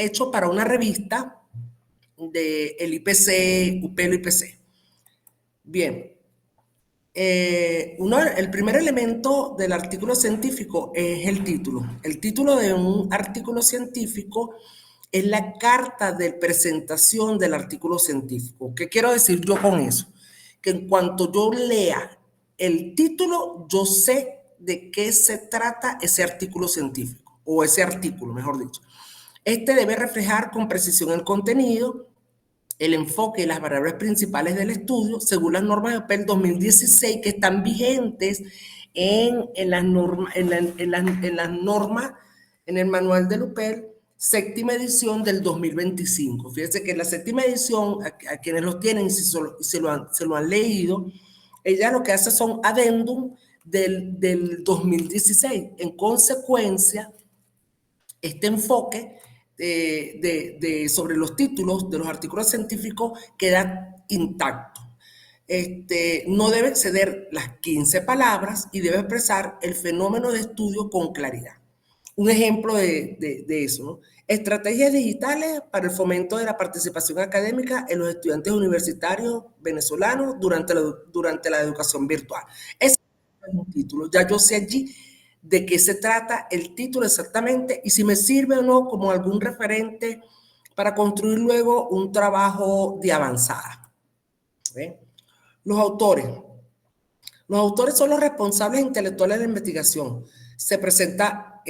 hecho para una revista del IPC, UPEL IPC. Bien, el primer elemento del artículo científico es el título. El título de un artículo científico es la carta de presentación del artículo científico. ¿Qué quiero decir yo con eso? Que en cuanto yo lea el título, yo sé de qué se trata ese artículo científico, o ese artículo, mejor dicho. Este debe reflejar con precisión el contenido, el enfoque y las variables principales del estudio, según las normas de OPEL 2016, que están vigentes en las normas, en el manual del UPEL, séptima edición del 2025. Fíjense que en la séptima edición, a quienes los tienen, si se lo han leído, ella lo que hace son adendum del 2016. En consecuencia, este enfoque sobre los títulos de los artículos científicos queda intacto. No debe exceder las 15 palabras y debe expresar el fenómeno de estudio con claridad. Un ejemplo de eso, ¿no? Estrategias digitales para el fomento de la participación académica en los estudiantes universitarios venezolanos durante la educación virtual. Ese es un título. Ya yo sé allí de qué se trata el título exactamente y si me sirve o no como algún referente para construir luego un trabajo de avanzada. ¿Ven? Los autores. Los autores son los responsables intelectuales de la investigación. Se presenta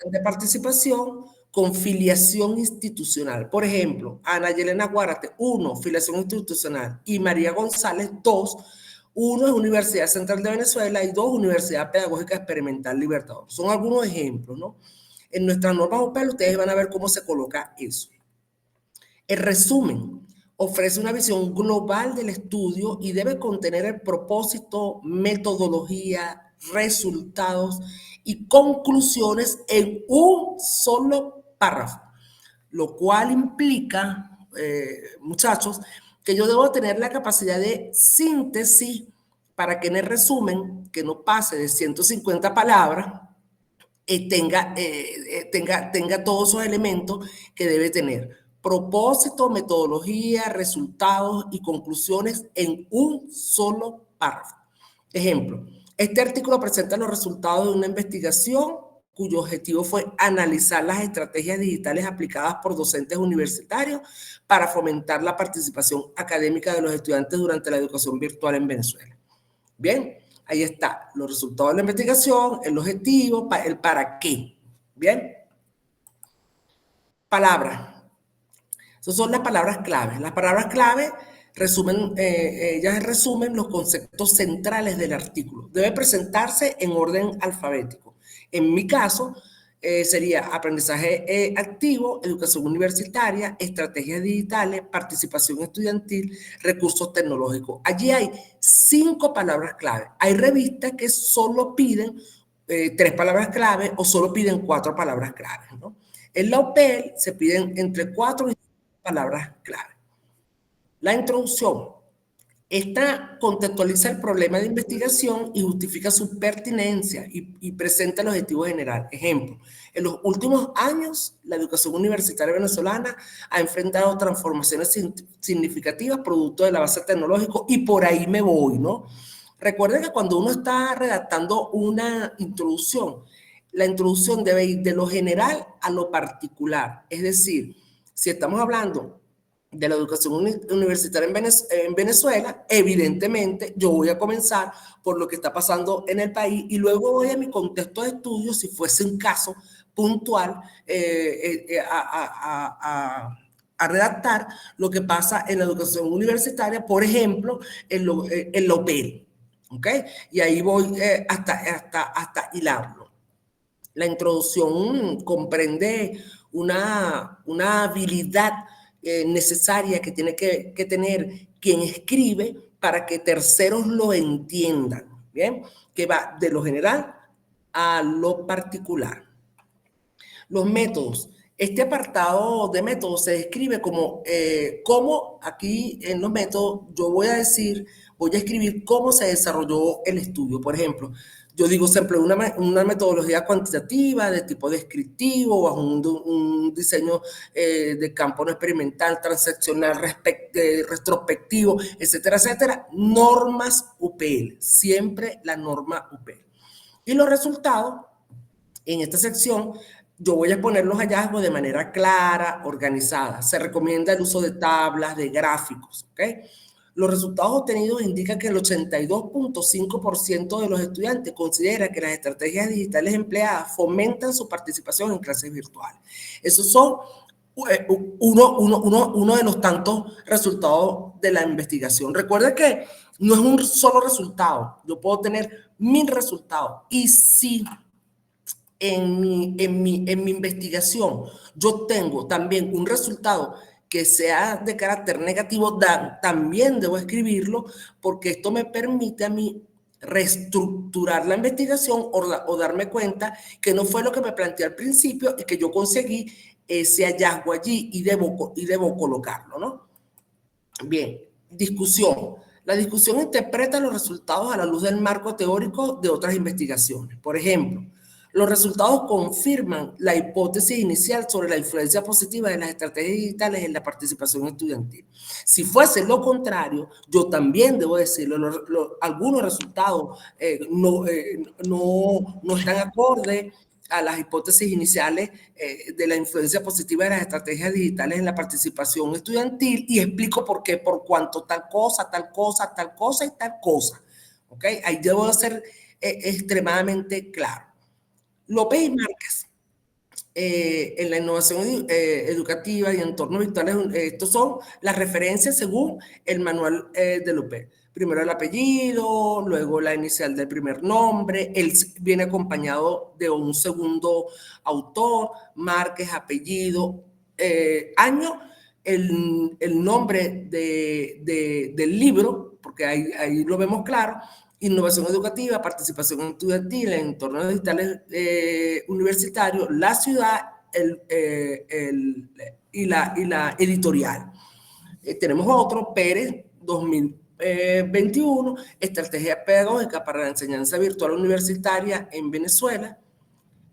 de participación con filiación institucional. Por ejemplo, Ana Yelena Guárate, 1, filiación institucional, y María González, 2, 1 es Universidad Central de Venezuela y 2, Universidad Pedagógica Experimental Libertador. Son algunos ejemplos, ¿no? En nuestras normas OPEL ustedes van a ver cómo se coloca eso. El resumen ofrece una visión global del estudio y debe contener el propósito, metodología, resultados y conclusiones en un solo párrafo, lo cual implica, muchachos, que yo debo tener la capacidad de síntesis para que en el resumen, que no pase de 150 palabras, tenga todos esos elementos que debe tener. Propósito, metodología, resultados y conclusiones en un solo párrafo. Ejemplo, este artículo presenta los resultados de una investigación cuyo objetivo fue analizar las estrategias digitales aplicadas por docentes universitarios para fomentar la participación académica de los estudiantes durante la educación virtual en Venezuela. Bien, ahí está, los resultados de la investigación, el objetivo, el para qué. Bien. Palabras. Esas son las palabras clave. Las palabras clave ellas resumen los conceptos centrales del artículo. Debe presentarse en orden alfabético. En mi caso, sería aprendizaje activo, educación universitaria, estrategias digitales, participación estudiantil, recursos tecnológicos. Allí hay 5 palabras clave. Hay revistas que solo piden 3 palabras clave o solo piden 4 palabras clave, ¿no? En la UPEL se piden entre 4 y 5 palabras clave. La introducción. Esta contextualiza el problema de investigación y justifica su pertinencia y presenta el objetivo general. Ejemplo, en los últimos años, la educación universitaria venezolana ha enfrentado transformaciones significativas producto de la base tecnológica y por ahí me voy, ¿no? Recuerden que cuando uno está redactando una introducción, la introducción debe ir de lo general a lo particular. Es decir, si estamos hablando de la educación universitaria en Venezuela, evidentemente yo voy a comenzar por lo que está pasando en el país y luego voy a mi contexto de estudio, si fuese un caso puntual, a redactar lo que pasa en la educación universitaria, por ejemplo, en la UPEL, ¿ok? Y ahí voy hasta hilarlo. La introducción comprende una habilidad necesaria que tiene que tener quien escribe para que terceros lo entiendan, ¿bien? Que va de lo general a lo particular. Los métodos. Este apartado de métodos se describe como aquí en los métodos yo voy a escribir cómo se desarrolló el estudio. Por ejemplo, Yo digo siempre una metodología cuantitativa de tipo descriptivo, bajo un diseño de campo no experimental, transaccional, retrospectivo, etcétera, etcétera. Normas UPL, siempre la norma UPL. Y los resultados, en esta sección, yo voy a exponer los hallazgos de manera clara, organizada. Se recomienda el uso de tablas, de gráficos, ¿ok? Los resultados obtenidos indican que el 82.5% de los estudiantes considera que las estrategias digitales empleadas fomentan su participación en clases virtuales. Esos son uno de los tantos resultados de la investigación. Recuerda que no es un solo resultado, yo puedo tener 1000 resultados y si en mi investigación yo tengo también un resultado que sea de carácter negativo, también debo escribirlo porque esto me permite a mí reestructurar la investigación o darme cuenta que no fue lo que me planteé al principio y que yo conseguí ese hallazgo allí y debo colocarlo, ¿no? Bien, discusión. La discusión interpreta los resultados a la luz del marco teórico de otras investigaciones. Por ejemplo, los resultados confirman la hipótesis inicial sobre la influencia positiva de las estrategias digitales en la participación estudiantil. Si fuese lo contrario, yo también debo decirlo, algunos resultados no están acordes a las hipótesis iniciales de la influencia positiva de las estrategias digitales en la participación estudiantil y explico por qué, por cuanto tal cosa, tal cosa, tal cosa y tal cosa. ¿Ok? Ahí debo ser extremadamente claro. López y Márquez, en la innovación educativa y entornos virtuales, estos son las referencias según el manual de López. Primero el apellido, luego la inicial del primer nombre, él viene acompañado de un segundo autor, Márquez, apellido, año, el nombre del libro, porque ahí lo vemos claro, innovación educativa, participación estudiantil en entornos digitales universitarios, la ciudad y la editorial. Tenemos otro, Pérez, 2021, Estrategia Pedagógica para la Enseñanza Virtual Universitaria en Venezuela,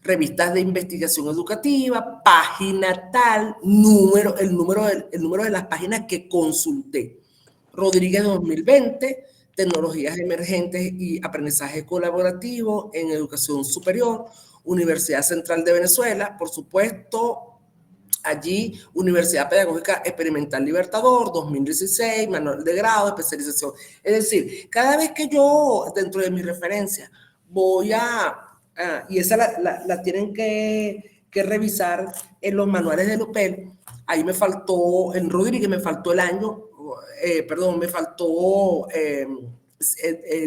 revistas de investigación educativa, página tal, el número de las páginas que consulté. Rodríguez 2020, tecnologías emergentes y aprendizaje colaborativo en educación superior, Universidad Central de Venezuela, por supuesto, allí Universidad Pedagógica Experimental Libertador, 2016, manual de grado, especialización. Es decir, cada vez que yo, dentro de mi referencia, voy y esa la tienen que revisar en los manuales de Lupel, ahí me faltó, en Rodríguez me faltó el año, me faltó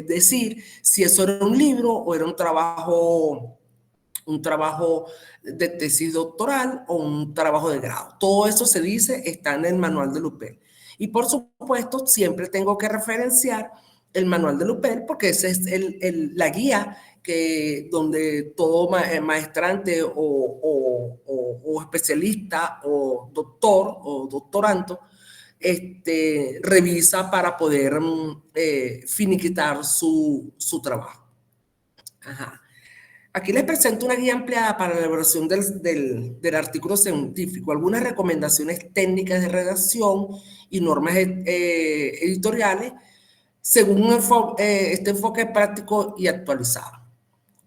decir si eso era un libro o era un trabajo de tesis doctoral o un trabajo de grado. Todo eso se dice, está en el manual de Lupel. Y por supuesto, siempre tengo que referenciar el manual de Lupel porque esa es la guía donde todo maestrante o especialista o doctor o doctorando revisa para poder finiquitar su trabajo. Ajá. Aquí les presento una guía ampliada para la elaboración del artículo científico, algunas recomendaciones técnicas de redacción y normas editoriales según este enfoque práctico y actualizado.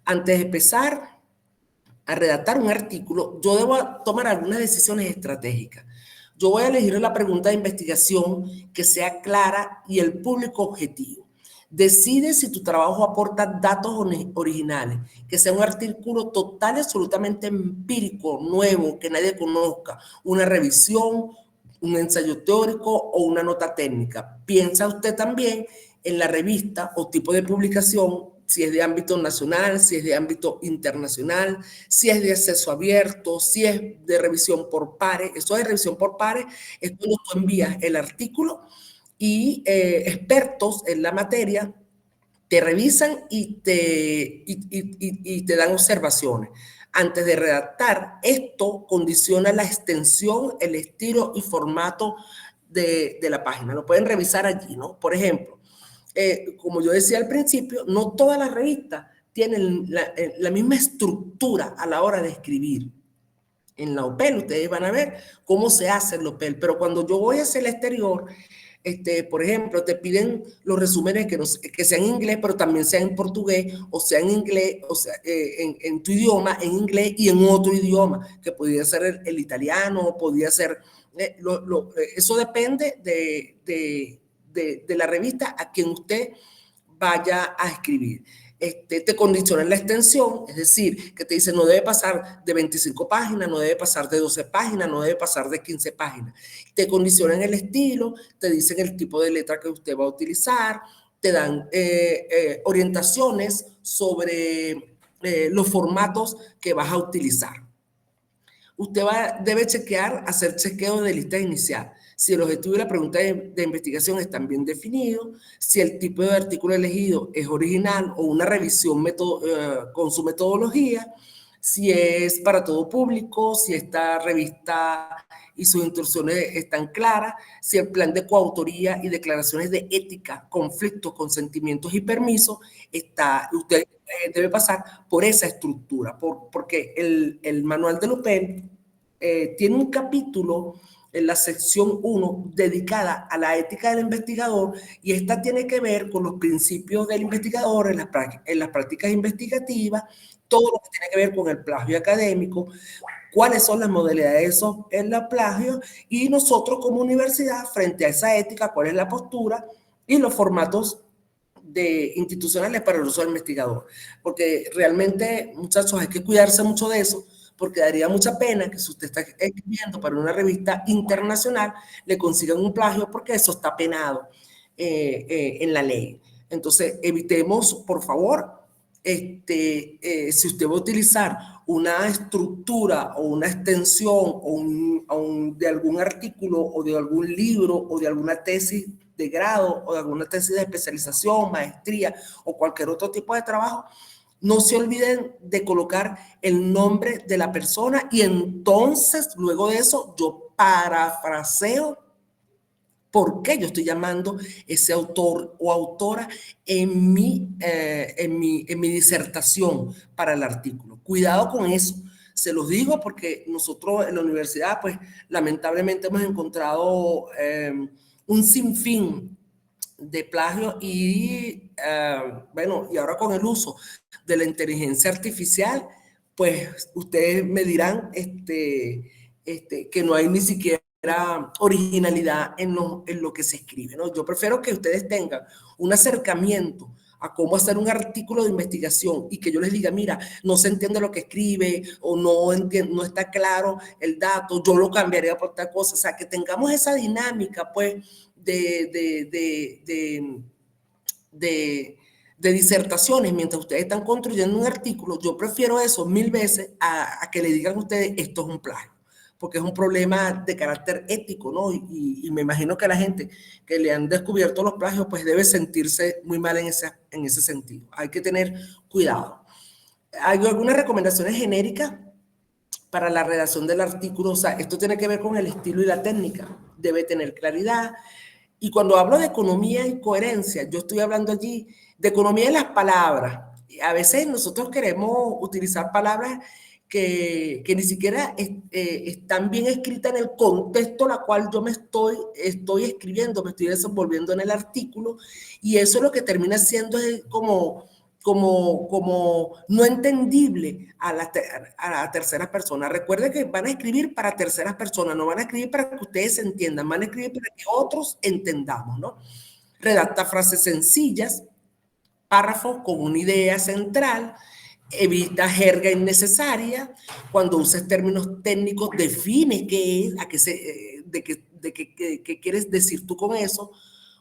Antes de empezar a redactar un artículo, yo debo tomar algunas decisiones estratégicas. Yo voy a elegir la pregunta de investigación que sea clara y el público objetivo. Decide si tu trabajo aporta datos originales, que sea un artículo total y absolutamente empírico, nuevo, que nadie conozca, una revisión, un ensayo teórico o una nota técnica. Piensa usted también en la revista o tipo de publicación, si es de ámbito nacional, si es de ámbito internacional, si es de acceso abierto, si es de revisión por pares. Eso de revisión por pares es cuando tú envías el artículo y expertos en la materia te revisan y te dan observaciones. Antes de redactar, esto condiciona la extensión, el estilo y formato de la página. Lo pueden revisar allí, ¿no? Por ejemplo, como yo decía al principio, no todas las revistas tienen la misma estructura a la hora de escribir. En la OPEL ustedes van a ver cómo se hace el OPEL, pero cuando yo voy hacia el exterior, por ejemplo, te piden los resúmenes que sean en inglés, pero también sean en portugués, o sea en inglés, o sea, en tu idioma, en inglés y en otro idioma, que podría ser el italiano, podría ser, eso depende de la revista a quien usted vaya a escribir. Te condicionan la extensión, es decir, que te dice no debe pasar de 25 páginas, no debe pasar de 12 páginas, no debe pasar de 15 páginas. Te condicionan el estilo, te dicen el tipo de letra que usted va a utilizar, te dan orientaciones sobre los formatos que vas a utilizar. Usted debe chequear, hacer chequeo de lista inicial. Si el objetivo y la pregunta de investigación están bien definidos, si el tipo de artículo elegido es original o una revisión con su metodología, si es para todo público, si esta revista y sus instrucciones están claras, si el plan de coautoría y declaraciones de ética, conflictos, consentimientos y permisos usted debe pasar por esa estructura, porque el manual de Lupin tiene un capítulo en la sección 1 dedicada a la ética del investigador, y esta tiene que ver con los principios del investigador en las prácticas investigativas, todo lo que tiene que ver con el plagio académico, cuáles son las modalidades en la plagio, y nosotros como universidad, frente a esa ética, cuál es la postura y los formatos institucionales para el uso del investigador. Porque realmente, muchachos, hay que cuidarse mucho de eso, porque daría mucha pena que si usted está escribiendo para una revista internacional, le consigan un plagio, porque eso está penado en la ley. Entonces, evitemos, por favor, si usted va a utilizar una estructura o una extensión de algún artículo o de algún libro o de alguna tesis de grado o de alguna tesis de especialización, maestría o cualquier otro tipo de trabajo, no se olviden de colocar el nombre de la persona, y entonces luego de eso yo parafraseo por qué yo estoy llamando ese autor o autora en mi disertación para el artículo. Cuidado con eso. Se los digo porque nosotros en la universidad, pues lamentablemente hemos encontrado un sinfín de plagio y bueno, y ahora con el uso de la inteligencia artificial, pues ustedes me dirán que no hay ni siquiera originalidad en lo que se escribe, ¿no? Yo prefiero que ustedes tengan un acercamiento a cómo hacer un artículo de investigación y que yo les diga, mira, no se entiende lo que escribe o no está claro el dato, yo lo cambiaría por tal cosa. O sea, que tengamos esa dinámica, pues, de disertaciones mientras ustedes están construyendo un artículo. Yo prefiero eso 1000 veces a que le digan a ustedes esto es un plagio, porque es un problema de carácter ético, ¿no? Y me imagino que la gente que le han descubierto los plagios pues debe sentirse muy mal en ese sentido. Hay que tener cuidado. Hay algunas recomendaciones genéricas para la redacción del artículo. O sea, esto tiene que ver con el estilo y la técnica. Debe tener claridad. Y cuando hablo de economía y coherencia, yo estoy hablando allí de economía de las palabras. A veces nosotros queremos utilizar palabras que ni siquiera están bien escritas en el contexto en el cual yo me estoy escribiendo, me estoy desenvolviendo en el artículo, y eso lo que termina siendo es como no entendible a la tercera persona. Recuerden que van a escribir para terceras personas, no van a escribir para que ustedes se entiendan, van a escribir para que otros entendamos, ¿no? Redacta frases sencillas, párrafos con una idea central, evita jerga innecesaria. Cuando uses términos técnicos, define qué es, qué quieres decir tú con eso.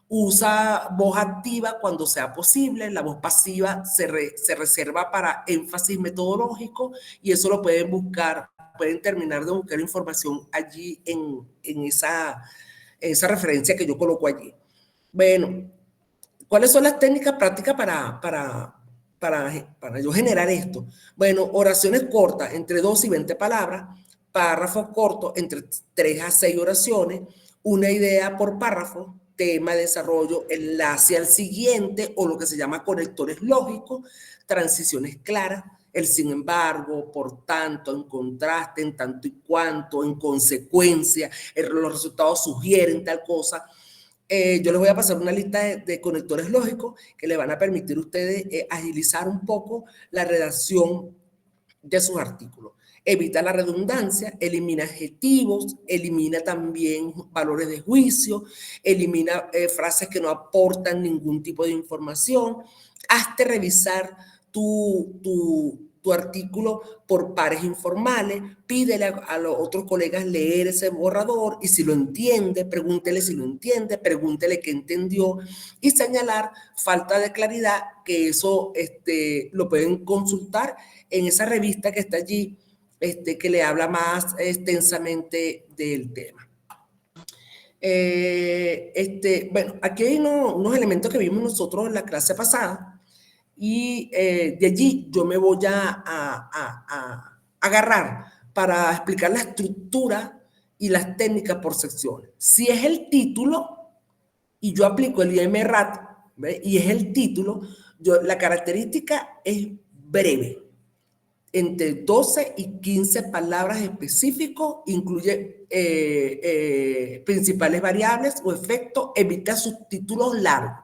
Usa voz activa cuando sea posible. La voz pasiva se reserva para énfasis metodológico, y eso lo pueden buscar, pueden terminar de buscar información allí en esa referencia que yo coloco allí. Bueno, ¿cuáles son las técnicas prácticas para yo generar esto? Bueno, oraciones cortas, entre 2 y 20 palabras, párrafos cortos, entre 3 a 6 oraciones, una idea por párrafo, tema de desarrollo, enlace al siguiente, o lo que se llama conectores lógicos, transiciones claras, el sin embargo, por tanto, en contraste, en tanto y cuanto, en consecuencia, los resultados sugieren tal cosa. Yo les voy a pasar una lista de conectores lógicos que le van a permitir a ustedes agilizar un poco la redacción de sus artículos. Evita la redundancia, elimina adjetivos, elimina también valores de juicio, elimina frases que no aportan ningún tipo de información. Hazte revisar tu artículo por pares informales, pídele a los otros colegas leer ese borrador y si lo entiende, pregúntele si lo entiende, pregúntele qué entendió y señalar falta de claridad, que eso lo pueden consultar en esa revista que está allí, que le habla más extensamente del tema. Bueno, aquí hay unos elementos que vimos nosotros en la clase pasada y de allí yo me voy a agarrar para explicar la estructura y las técnicas por secciones. Si es el título y yo aplico el IMRAT, ¿ve? Y es el título, la característica es breve, entre 12 y 15 palabras específicos, incluye principales variables o efectos, evita subtítulos largos.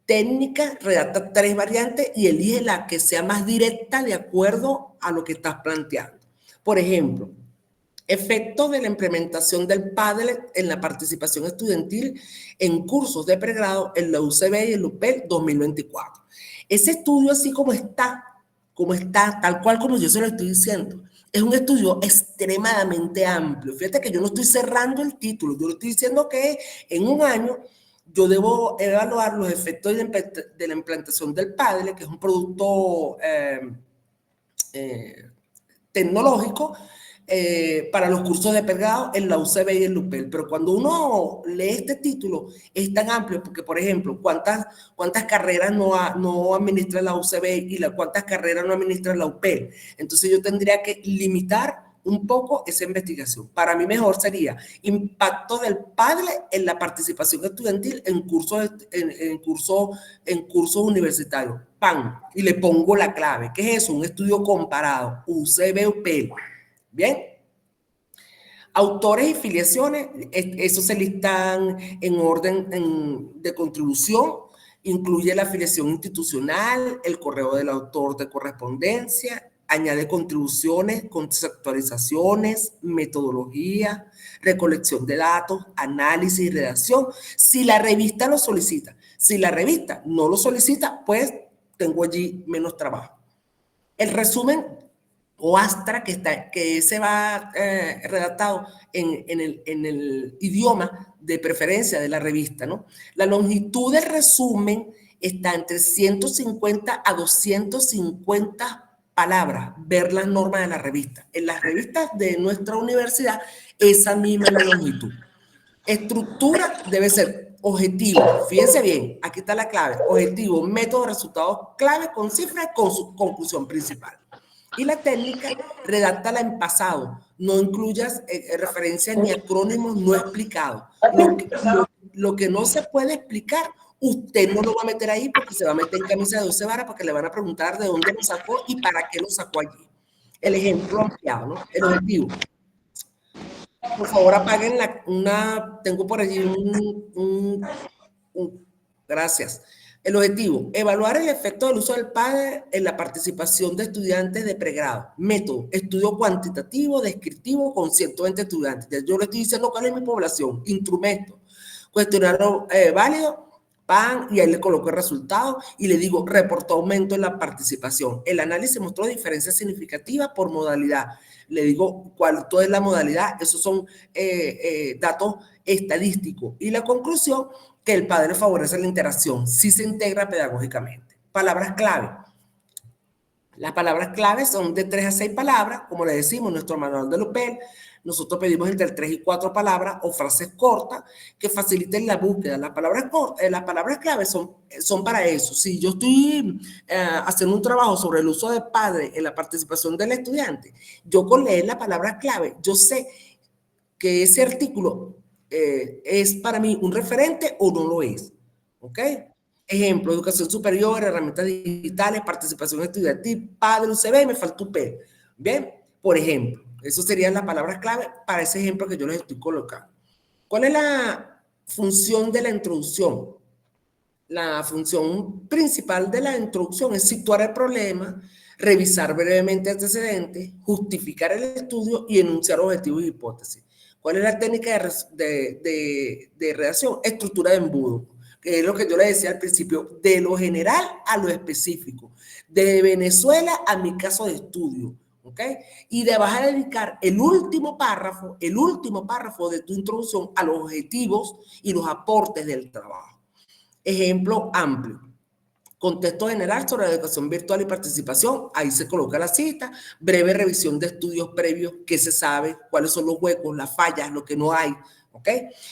Técnica, redacta 3 variantes y elige la que sea más directa de acuerdo a lo que estás planteando. Por ejemplo, efectos de la implementación del Padlet en la participación estudiantil en cursos de pregrado en la UCB y el UPEL 2024. Ese estudio, así como está, tal cual como yo se lo estoy diciendo, es un estudio extremadamente amplio. Fíjate que yo no estoy cerrando el título, yo le estoy diciendo que en un año yo debo evaluar los efectos de la implantación del Padlet, que es un producto tecnológico para los cursos de pregrado en la UCB y el UPEL. Pero cuando uno lee este título, es tan amplio, porque, por ejemplo, ¿cuántas carreras no administra la UCB y cuántas carreras no administra la UPEL? Entonces yo tendría que limitar un poco esa investigación. Para mí mejor sería impacto del Padlet en la participación estudiantil en cursos universitarios. ¡Pam! Y le pongo la clave. ¿Qué es eso? Un estudio comparado, UCB-UPEL. Bien. Autores y filiaciones, eso se listan en orden de contribución, incluye la afiliación institucional, el correo del autor de correspondencia, añade contribuciones, conceptualizaciones, metodología, recolección de datos, análisis y redacción, si la revista lo solicita. Si la revista no lo solicita, pues tengo allí menos trabajo. El resumen o astra que se va redactado en el idioma de preferencia de la revista, ¿no? La longitud del resumen está entre 150 a 250 palabras, ver las normas de la revista. En las revistas de nuestra universidad, esa misma es la longitud. Estructura debe ser objetivo, fíjense bien, aquí está la clave, objetivo, método, resultados clave con cifras con su conclusión principal. Y la técnica, redáctala en pasado, no incluyas referencias ni acrónimos no explicados. Lo que no se puede explicar, usted no lo va a meter ahí porque se va a meter en camisa de 12 varas porque le van a preguntar de dónde lo sacó y para qué lo sacó allí. El ejemplo ampliado, ¿no? El objetivo. Por favor, apaguen tengo por allí gracias. El objetivo, evaluar el efecto del uso del Padlet en la participación de estudiantes de pregrado. Método, estudio cuantitativo, descriptivo con 120 estudiantes. Ya yo le estoy diciendo cuál es mi población. Instrumento, cuestionario válido, pan, y ahí le coloco el resultado y le digo, reportó aumento en la participación. El análisis mostró diferencias significativas por modalidad. Le digo cuál es la modalidad, esos son datos estadísticos. Y la conclusión, que el Padlet favorece la interacción, sí se integra pedagógicamente. Palabras clave. Las palabras clave son de 3 a 6 palabras, como le decimos en nuestro manual de UPEL. Nosotros pedimos entre 3 y 4 palabras o frases cortas que faciliten la búsqueda. Las palabras clave son para eso. Si yo estoy haciendo un trabajo sobre el uso de Padlet en la participación del estudiante, yo con leer la palabra clave, yo sé que ese artículo es para mí un referente o no lo es. ¿Ok? Ejemplo, educación superior, herramientas digitales, participación estudiantil, padre, UCB, me faltó UP. Bien, por ejemplo, eso serían las palabras clave para ese ejemplo que yo les estoy colocando. ¿Cuál es la función de la introducción? La función principal de la introducción es situar el problema, revisar brevemente antecedentes, justificar el estudio y enunciar objetivos y hipótesis. ¿Cuál es la técnica de redacción? Estructura de embudo, que es lo que yo le decía al principio, de lo general a lo específico, de Venezuela a mi caso de estudio. ¿Ok? Y vas a dedicar el último párrafo de tu introducción a los objetivos y los aportes del trabajo. Ejemplo amplio. Contexto general sobre la educación virtual y participación. Ahí se coloca la cita. Breve revisión de estudios previos, qué se sabe, cuáles son los huecos, las fallas, lo que no hay. ¿Ok?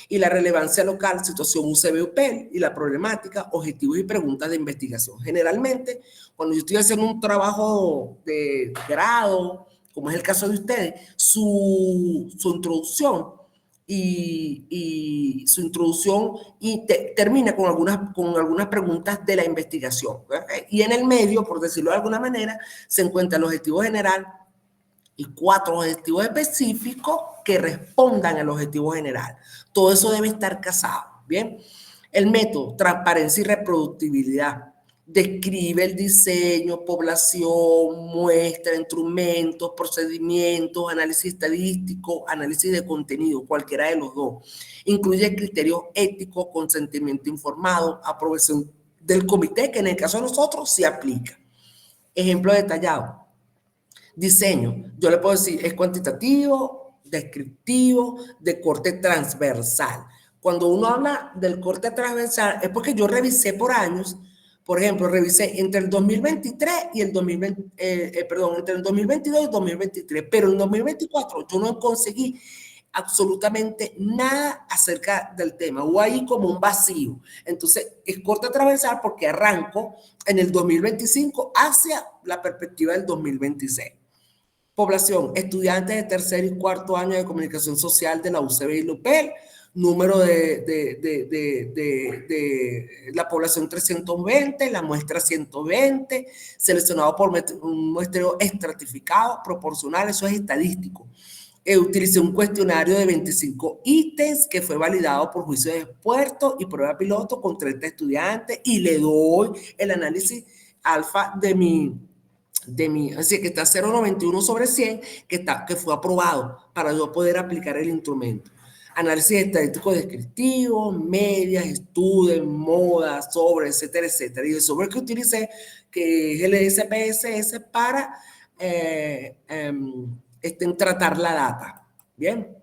Y la relevancia local, situación UCB-UPEL y la problemática, objetivos y preguntas de investigación. Generalmente, cuando yo estoy haciendo un trabajo de grado, como es el caso de ustedes, su introducción y su introducción y termina con algunas preguntas de la investigación. ¿Okay? Y en el medio, por decirlo de alguna manera, se encuentra el objetivo general y 4 objetivos específicos que respondan al objetivo general. Todo eso debe estar casado. Bien. El método, transparencia y reproductibilidad. Describe el diseño, población, muestra, instrumentos, procedimientos, análisis estadístico, análisis de contenido, cualquiera de los dos. Incluye criterios éticos, consentimiento informado, aprobación del comité, que en el caso de nosotros se aplica. Ejemplo detallado. Diseño, yo le puedo decir, es cuantitativo, descriptivo, de corte transversal. Cuando uno habla del corte transversal es porque yo revisé por años. Por ejemplo, revisé entre el 2023 y el 2020, entre el 2022 y el 2023, pero en 2024 yo no conseguí absolutamente nada acerca del tema. Hubo ahí como un vacío. Entonces, es corte transversal porque arranco en el 2025 hacia la perspectiva del 2026. Población, estudiantes de tercer y cuarto año de comunicación social de la UCB y la UPEL, número de la población 320, la muestra 120, seleccionado por un muestreo estratificado, proporcional, eso es estadístico. Utilicé un cuestionario de 25 ítems que fue validado por juicio de expertos y prueba piloto con 30 estudiantes y le doy el análisis alfa de mi, así que está 0,91 sobre 100, que fue aprobado para yo poder aplicar el instrumento. Análisis estadístico descriptivo, medias, estudios, moda, sobre, etcétera, etcétera. Y el sobre que utilicé, que es el SPSS, para tratar la data. Bien.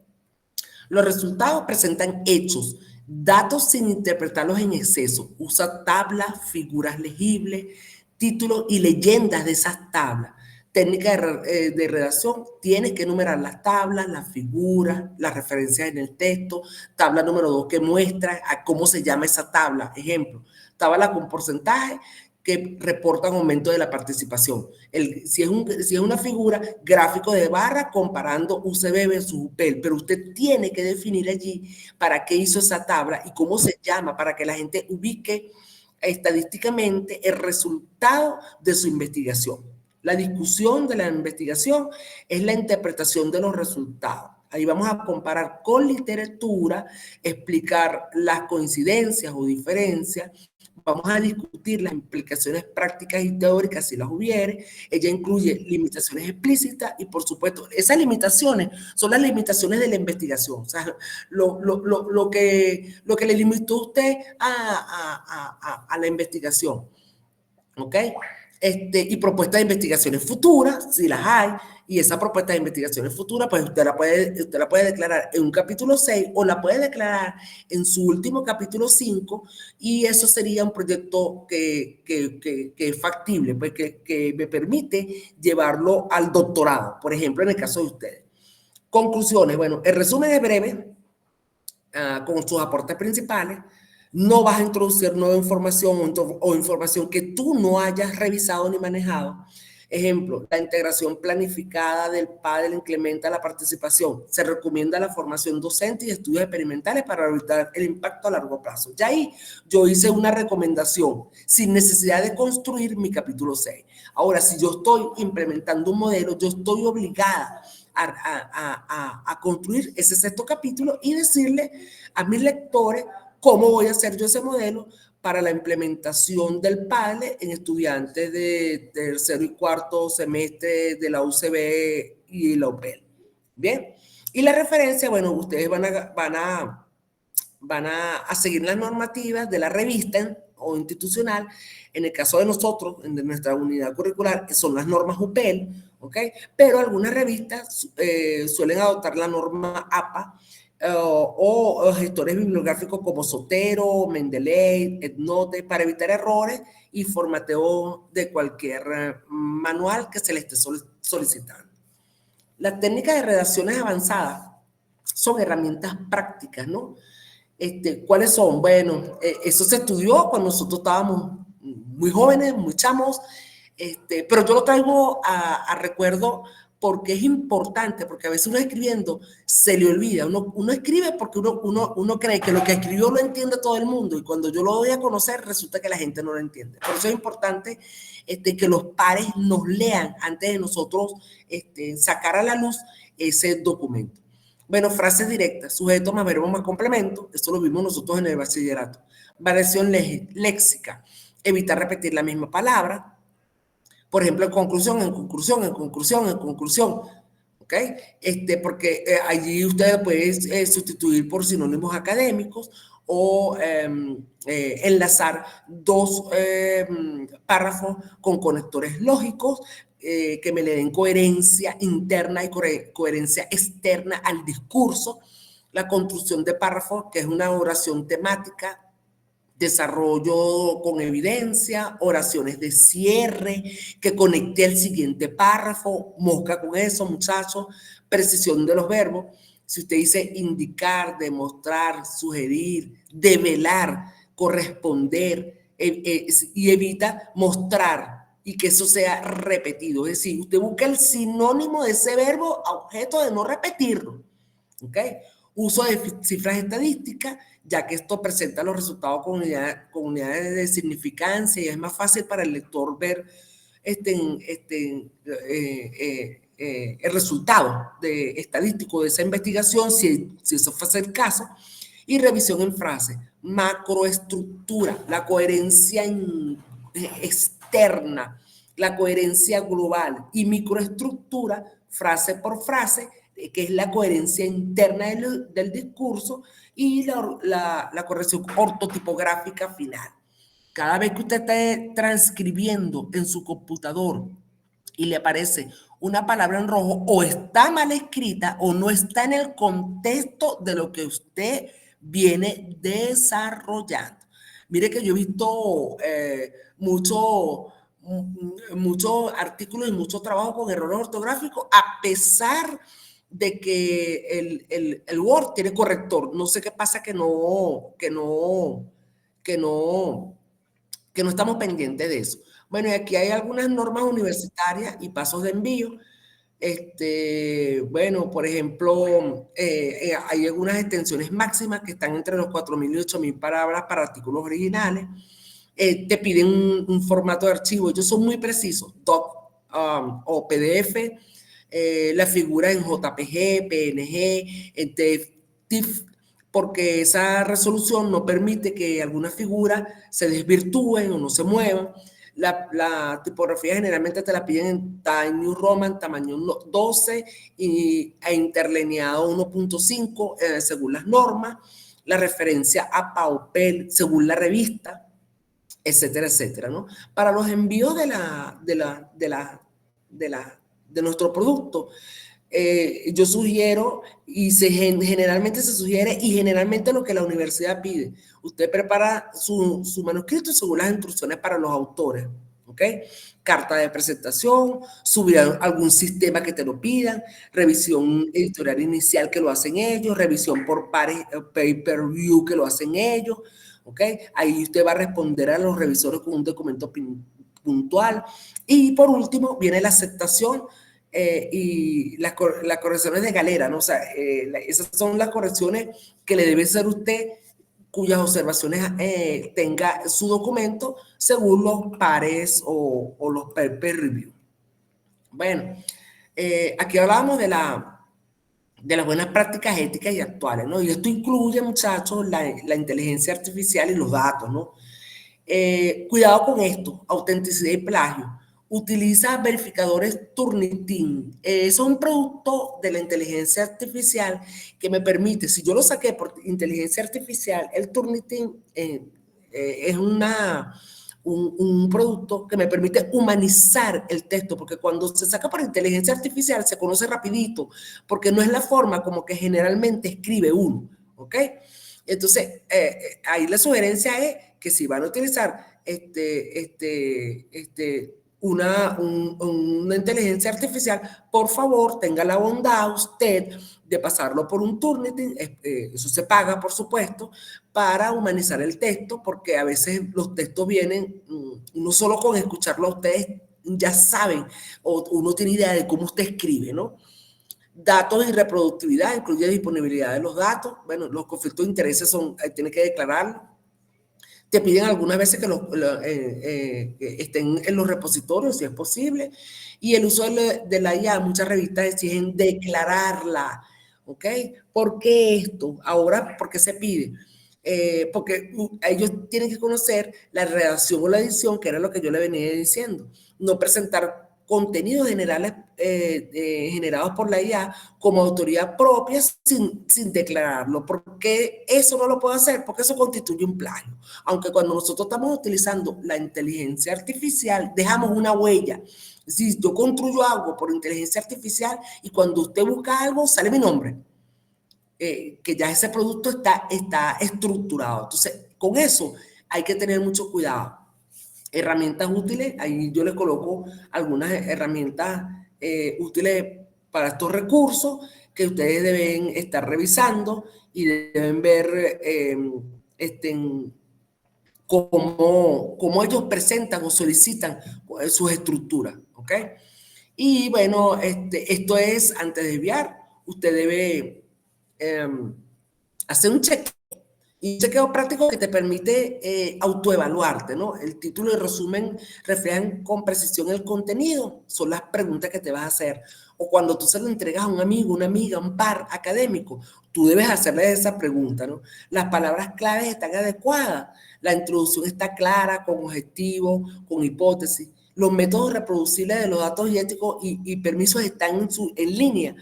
Los resultados presentan hechos, datos sin interpretarlos en exceso. Usa tablas, figuras legibles, títulos y leyendas de esas tablas. Técnica de redacción, tienes que enumerar las tablas, las figuras, las referencias en el texto. Tabla número 2 que muestra a cómo se llama esa tabla. Ejemplo, tabla con porcentaje que reportan aumento de la participación. Si es una figura, gráfico de barra comparando UCB versus UPEL, pero usted tiene que definir allí para qué hizo esa tabla y cómo se llama, para que la gente ubique estadísticamente el resultado de su investigación. La discusión de la investigación es la interpretación de los resultados. Ahí vamos a comparar con literatura, explicar las coincidencias o diferencias. Vamos a discutir las implicaciones prácticas y teóricas si las hubiere. Ella incluye limitaciones explícitas y, por supuesto, esas limitaciones son las limitaciones de la investigación. O sea, lo que le limitó a usted a la investigación. ¿Ok? Y propuestas de investigaciones futuras, si las hay, y esa propuesta de investigaciones futuras, pues usted la puede declarar en un capítulo 6 o la puede declarar en su último capítulo 5, y eso sería un proyecto que es factible, pues que me permite llevarlo al doctorado, por ejemplo, en el caso de ustedes. Conclusiones, bueno, el resumen es breve, con sus aportes principales. No vas a introducir nueva información o información que tú no hayas revisado ni manejado. Ejemplo, la integración planificada del PADEL incrementa la participación. Se recomienda la formación docente y estudios experimentales para evitar el impacto a largo plazo. Ya ahí yo hice una recomendación sin necesidad de construir mi capítulo 6. Ahora, si yo estoy implementando un modelo, yo estoy obligada a construir ese sexto capítulo y decirle a mis lectores cómo voy a hacer yo ese modelo para la implementación del PADE en estudiantes de tercero y cuarto semestre de la UCB y la UPEL. Bien, y la referencia, bueno, ustedes van a seguir las normativas de la revista o institucional. En el caso de nosotros, en nuestra unidad curricular, son las normas UPEL, ¿ok? Pero algunas revistas suelen adoptar la norma APA, o gestores bibliográficos como Zotero, Mendeley, EndNote, para evitar errores y formateo de cualquier manual que se le esté solicitando. Las técnicas de redacciones avanzadas son herramientas prácticas, ¿no? ¿Cuáles son? Bueno, eso se estudió cuando nosotros estábamos muy jóvenes, muy chamos, pero yo lo traigo a recuerdo porque es importante, porque a veces uno escribiendo se le olvida, uno escribe porque uno cree que lo que escribió lo entiende todo el mundo, y cuando yo lo doy a conocer resulta que la gente no lo entiende. Por eso es importante que los pares nos lean antes de nosotros sacar a la luz ese documento. Bueno, frases directas, sujeto más verbo más complemento, esto lo vimos nosotros en el bachillerato. Variación léxica, evitar repetir la misma palabra. Por ejemplo, en conclusión, en conclusión, en conclusión, en conclusión. ¿Ok? Porque allí usted puede sustituir por sinónimos académicos o enlazar dos párrafos con conectores lógicos que me le den coherencia interna y coherencia externa al discurso. La construcción de párrafos, que es una oración temática, desarrollo con evidencia, oraciones de cierre, que conecte al siguiente párrafo, mosca con eso, muchachos, precisión de los verbos. Si usted dice indicar, demostrar, sugerir, develar, corresponder, y evita mostrar y que eso sea repetido. Es decir, usted busca el sinónimo de ese verbo a objeto de no repetirlo. ¿Ok? Uso de cifras estadísticas, ya que esto presenta los resultados con unidades de significancia y es más fácil para el lector ver el resultado estadístico de esa investigación, si eso fuese el caso. Y revisión en frase, macroestructura, la coherencia externa, la coherencia global, y microestructura, frase por frase, que es la coherencia interna del discurso, y la corrección ortotipográfica final. Cada vez que usted esté transcribiendo en su computador y le aparece una palabra en rojo, o está mal escrita o no está en el contexto de lo que usted viene desarrollando. Mire que yo he visto muchos artículos y mucho trabajo con errores ortográficos, a pesar de que el Word tiene corrector. No sé qué pasa que no estamos pendientes de eso. Bueno, y aquí hay algunas normas universitarias y pasos de envío. Bueno, por ejemplo, hay algunas extensiones máximas que están entre los 4.000 y 8.000 palabras para artículos originales. Te piden un formato de archivo. Ellos son muy precisos, doc o PDF, la figura en JPG, PNG, TIFF, porque esa resolución no permite que algunas figuras se desvirtúen o no se muevan. La tipografía generalmente te la piden en Times New Roman, tamaño 12 e interlineado 1.5 según las normas. La referencia a PAUPEL según la revista, etcétera, etcétera, ¿no? Para los envíos de nuestro producto, yo sugiero, y generalmente se sugiere, y generalmente lo que la universidad pide, usted prepara su manuscrito según las instrucciones para los autores, ¿ok? Carta de presentación, subir a algún sistema que te lo pidan, revisión editorial inicial que lo hacen ellos, revisión por pares, pay-per-view que lo hacen ellos, ¿ok? Ahí usted va a responder a los revisores con un documento puntual. Y por último viene la aceptación y las correcciones de galera, ¿no? O sea, esas son las correcciones que le debe hacer usted cuyas observaciones tenga su documento según los pares o los peer review. Bueno, aquí hablábamos de las buenas prácticas éticas y actuales, ¿no? Y esto incluye, muchachos, la inteligencia artificial y los datos, ¿no? Cuidado con esto, autenticidad y plagio. Utiliza verificadores Turnitin. Es un producto de la inteligencia artificial que me permite, si yo lo saqué por inteligencia artificial, el Turnitin es un producto que me permite humanizar el texto, porque cuando se saca por inteligencia artificial se conoce rapidito, porque no es la forma como que generalmente escribe uno, ¿ok? Entonces, ahí la sugerencia es que si van a utilizar una inteligencia artificial, por favor, tenga la bondad usted de pasarlo por un Turnitin, eso se paga, por supuesto, para humanizar el texto, porque a veces los textos vienen, no solo con escucharlo a ustedes, ya saben, o uno tiene idea de cómo usted escribe, ¿no? Datos y reproductividad, incluye disponibilidad de los datos. Bueno, los conflictos de intereses tiene que declararlo. Te piden algunas veces que estén en los repositorios, si es posible. Y el uso de la IA, muchas revistas exigen declararla, ¿ok? ¿Por qué esto? Ahora, ¿por qué se pide? Porque ellos tienen que conocer la redacción o la edición, que era lo que yo le venía diciendo. No presentar contenidos generales generados por la IA como autoridad propia sin declararlo. ¿Por qué eso no lo puedo hacer? Porque eso constituye un plagio. Aunque cuando nosotros estamos utilizando la inteligencia artificial, dejamos una huella. Si yo construyo algo por inteligencia artificial y cuando usted busca algo, sale mi nombre. Que ya ese producto está estructurado. Entonces, con eso hay que tener mucho cuidado. Herramientas útiles, ahí yo les coloco algunas herramientas útiles para estos recursos que ustedes deben estar revisando y deben ver cómo ellos presentan o solicitan sus estructuras, ¿ok? Y bueno, esto es, antes de enviar, usted debe hacer un chequeo. Y un chequeo práctico que te permite autoevaluarte, ¿no? El título y el resumen reflejan con precisión el contenido, son las preguntas que te vas a hacer. O cuando tú se lo entregas a un amigo, una amiga, un par académico, tú debes hacerle esa pregunta, ¿no? Las palabras claves están adecuadas, la introducción está clara, con objetivos, con hipótesis. Los métodos reproducibles de los datos éticos y permisos están en línea.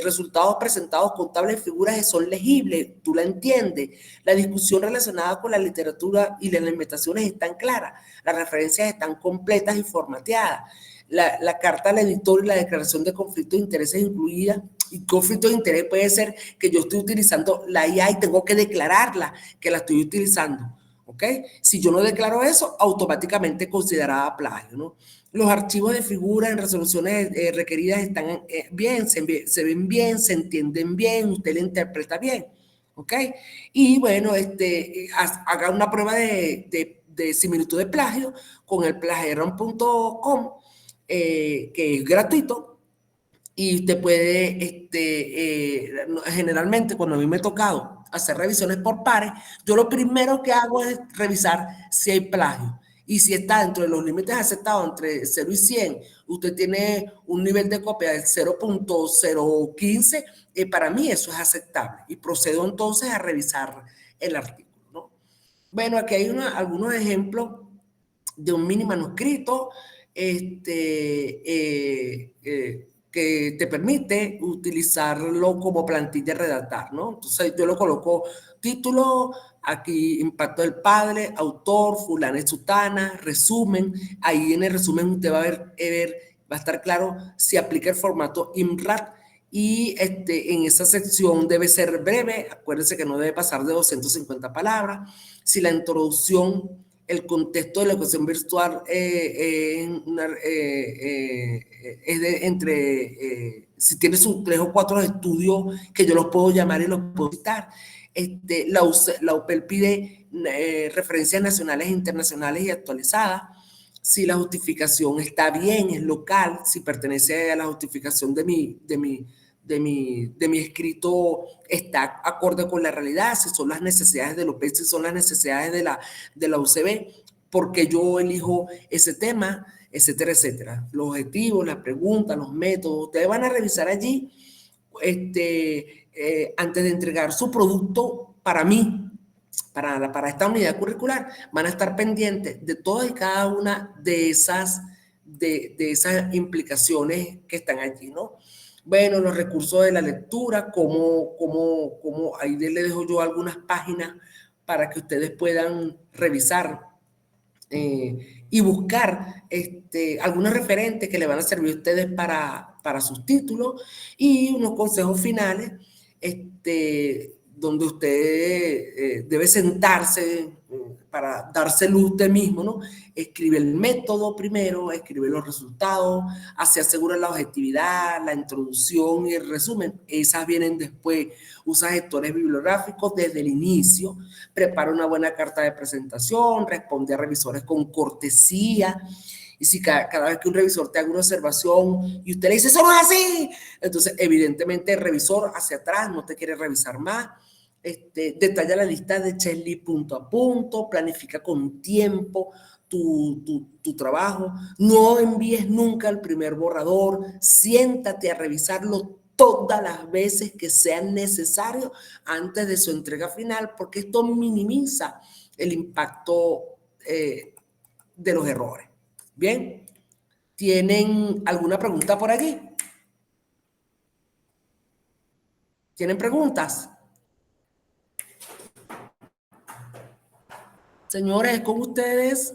Resultados presentados con tablas y figuras que son legibles, tú la entiendes. La discusión relacionada con la literatura y las invitaciones están claras. Las referencias están completas y formateadas. La carta al editor y la declaración de conflicto de intereses incluida. Y conflicto de interés puede ser que yo estoy utilizando la IA y tengo que declararla que la estoy utilizando. ¿Ok? Si yo no declaro eso, automáticamente considerada plagio, ¿no? Los archivos de figuras en resoluciones requeridas están bien, se ven bien, se entienden bien, usted le interpreta bien, ¿ok? Y bueno, haga una prueba de similitud de plagio con el plagiaron.com, que es gratuito. Y usted puede, generalmente cuando a mí me ha tocado hacer revisiones por pares, yo lo primero que hago es revisar si hay plagio. Y si está dentro de los límites aceptados entre 0 y 100, usted tiene un nivel de copia del 0.015, para mí eso es aceptable. Y procedo entonces a revisar el artículo, ¿no? Bueno, aquí hay algunos ejemplos de un mini manuscrito, que te permite utilizarlo como plantilla redactar, ¿no? Entonces yo lo coloco título, aquí impacto del padre, autor, fulana y sutana, resumen, ahí en el resumen usted va a va a estar claro si aplica el formato IMRAT y en esa sección debe ser breve, acuérdense que no debe pasar de 250 palabras, si la introducción, el contexto de la educación virtual si tiene sus 3 o 4 estudios que yo los puedo llamar y los puedo citar. La UPEL pide referencias nacionales e internacionales y actualizadas. si la justificación está bien, es local, si pertenece a la justificación de mi escrito, está acorde con la realidad, si son las necesidades del OPEC, si son las necesidades de la UCB, porque yo elijo ese tema, etcétera, etcétera. Los objetivos, las preguntas, los métodos, ustedes van a revisar allí antes de entregar su producto para mí, para esta unidad curricular, van a estar pendientes de todas y cada una de esas implicaciones que están allí, ¿no? Bueno, los recursos de la lectura, ahí le dejo yo algunas páginas para que ustedes puedan revisar y buscar algunos referentes que le van a servir a ustedes para sus títulos y unos consejos finales donde usted debe sentarse para dárselo usted mismo, ¿no? Escribe el método primero, escribe los resultados, así asegura la objetividad, la introducción y el resumen. Esas vienen después. Usa gestores bibliográficos desde el inicio, prepara una buena carta de presentación, responde a revisores con cortesía. Y si cada vez que un revisor te haga una observación y usted le dice, eso no es así, entonces evidentemente el revisor hacia atrás no te quiere revisar más. Detalla la lista de checklist punto a punto, planifica con tiempo tu trabajo, no envíes nunca el primer borrador, siéntate a revisarlo todas las veces que sean necesarios antes de su entrega final, porque esto minimiza el impacto de los errores. Bien, ¿tienen alguna pregunta por allí? ¿Tienen preguntas? Señores, con ustedes.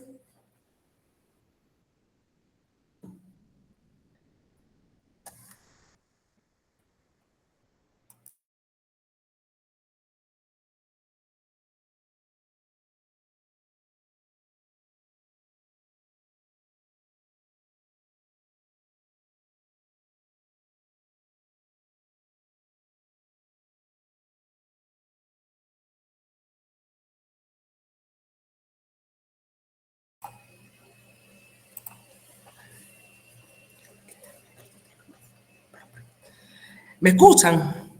¿Me escuchan?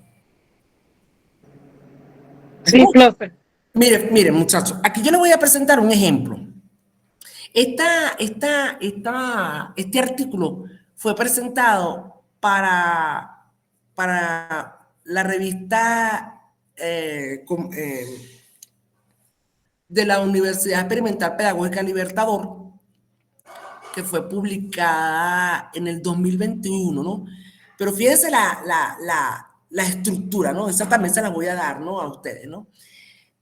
Sí, profe. Miren, muchachos, aquí yo les voy a presentar un ejemplo. Este artículo fue presentado para la revista de la Universidad Experimental Pedagógica Libertador, que fue publicada en el 2021, ¿no? Pero fíjense la estructura, ¿no? Esa también se la voy a dar, ¿no? A ustedes, ¿no?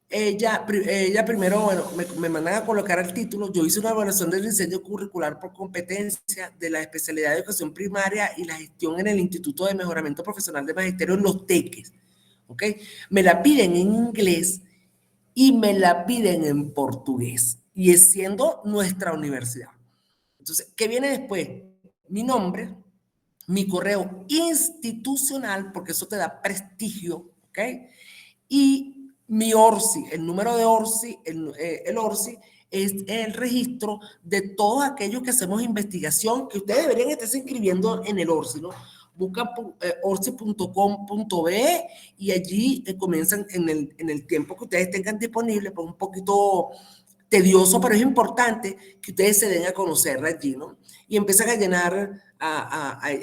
Ella primero, bueno, me mandan a colocar el título. Yo hice una evaluación del diseño curricular por competencia de la especialidad de educación primaria y la gestión en el Instituto de Mejoramiento Profesional de Magisterio en Los Teques. ¿Ok? Me la piden en inglés y me la piden en portugués. Y es siendo nuestra universidad. Entonces, ¿qué viene después? Mi nombre, mi correo institucional, porque eso te da prestigio, ¿ok? Y mi ORCI, el número de ORCI, el ORCI es el registro de todos aquellos que hacemos investigación, que ustedes deberían estarse inscribiendo en el ORCI, ¿no? Buscan orci.com.be y allí comienzan en el tiempo que ustedes tengan disponible, pues un poquito tedioso, pero es importante que ustedes se den a conocer allí, ¿no? Y empiezan a llenar,